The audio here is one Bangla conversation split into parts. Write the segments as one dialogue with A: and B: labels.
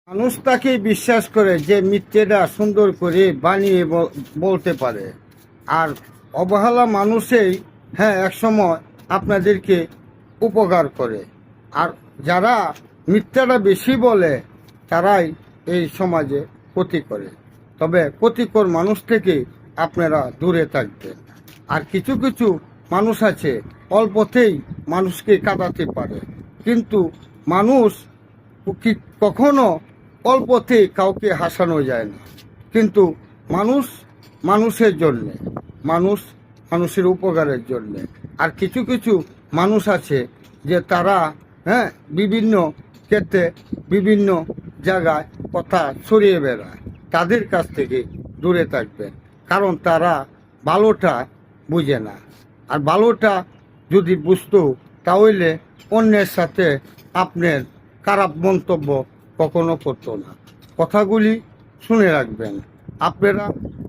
A: মানুষ তাকে বিশ্বাস করে যে মিথ্যেটা সুন্দর করে বানিয়ে বলতে পারে। আর অবহেলা মানুষই একসময় আপনাদেরকে উপকার করে। আর যারা মিথ্যাটা বেশি বলে তারাই এই সমাজে ক্ষতি করে। তবে ক্ষতিকর মানুষ থেকে আপনারা দূরে থাকবেন। আর কিছু কিছু মানুষ আছে অল্পতেই মানুষকে কাঁদাতে পারে, কিন্তু মানুষ কখনো অল্পতে কাউকে হাসানো যায় না। কিন্তু মানুষ মানুষের জন্যে, মানুষ মানুষের উপকারের জন্যে। আর কিছু কিছু মানুষ আছে যে তারা বিভিন্ন ক্ষেত্রে বিভিন্ন জায়গায় কথা ছড়িয়ে বেড়ায়। তাদের কাছ থেকে দূরে থাকবেন, কারণ তারা ভালোটা বুঝে না। আর ভালোটা যদি বুঝতো তাহলে অন্যের সাথে আপনার খারাপ মন্তব্য কখনো করতো না। কথাগুলি শুনে রাখবেন, আপনারা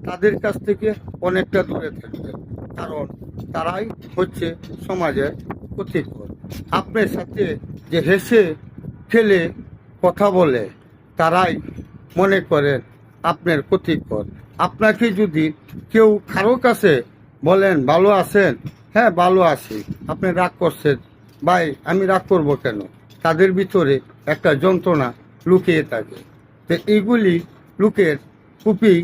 A: তাদের কাছ থেকে অনেকটা দূরে থাকবেন, কারণ তারাই হচ্ছে সমাজের ক্ষতিকর। আপনার সাথে যে হেসে খেলে কথা বলে তারাই মনে করেন আপনার ক্ষতিকর। আপনাকে যদি কেউ কারো কাছে বলেন ভালো আছেন, হ্যাঁ ভালো আছি, আপনি রাগ করছেন, ভাই আমি রাগ করব কেন, তাদের ভিতরে একটা যন্ত্রণা লুকিয়ে থাকে। তো এইগুলি লোকের খুবই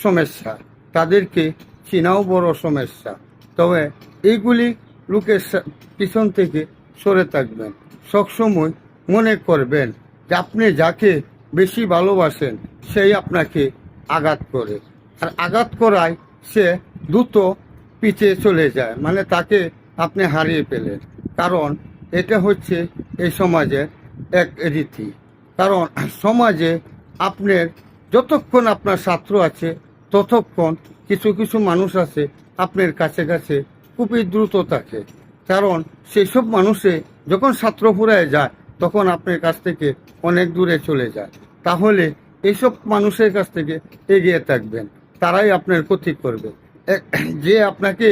A: সমস্যা, তাদেরকে চেনাও বড় সমস্যা। তবে এইগুলি লোকের পিছন থেকে সরে থাকবেন। সবসময় মনে করবেন যে আপনি যাকে বেশি ভালোবাসেন সেই আপনাকে আঘাত করে, আর আঘাত করায় সে দ্রুত পিছিয়ে চলে যায়, মানে তাকে আপনি হারিয়ে পেলেন। কারণ এটা হচ্ছে এই সমাজের এক রীতি। কারণ সমাজে আপনার যতক্ষণ আপনার ছাত্র আছে ততক্ষণ কিছু কিছু মানুষ আছে আপনার কাছে কাছে খুবই দ্রুত থাকে। কারণ সেই সব মানুষে যখন ছাত্র ফুরায় যায় তখন আপনার কাছ থেকে অনেক দূরে চলে যায়। তাহলে এইসব মানুষের কাছ থেকে এগিয়ে থাকবেন, তারাই আপনার ক্ষতি করবে। যে আপনাকে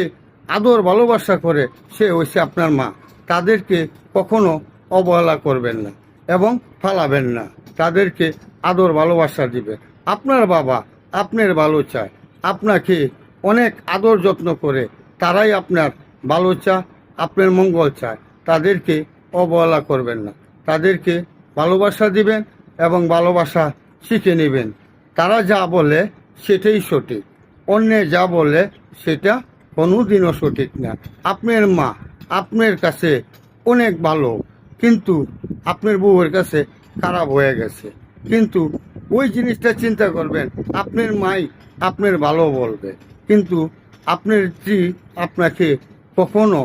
A: আদর ভালোবাসা করে সে হচ্ছে আপনার মা, তাদেরকে কখনো অবহেলা করবেন না এবং ফালাবেন না, তাদেরকে আদর ভালোবাসা দিবেন। আপনার বাবা আপনার ভালো চায়, আপনাকে অনেক আদর যত্ন করে, তারাই আপনার ভালো চায়, আপনার মঙ্গল চায়। তাদেরকে অবহেলা করবেন না, তাদেরকে ভালোবাসা দিবেন এবং ভালোবাসা শিখে নেবেন। তারা যা বলে সেটাই সঠিক, অন্য যা বলে সেটা কোনোদিনও সঠিক না। আপনার মা আপনার কাছে অনেক ভালো, কিন্তু আপনার বউয়ের কাছে খারাপ হয়ে গেছে, কিন্তু ওই জিনিসটা চিন্তা করবেন, আপনার মাই আপনার ভালো বলবে, কিন্তু আপনার স্ত্রী আপনাকে কখনো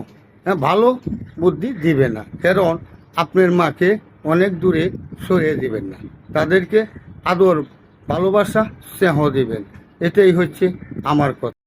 A: ভালো বুদ্ধি দিবে না, কারণ আপনার মাকে অনেক দূরে সরিয়ে দিবেন না, তাদেরকে আদর ভালোবাসা স্নেহ দিবেন। এটাই হচ্ছে আমার কথা।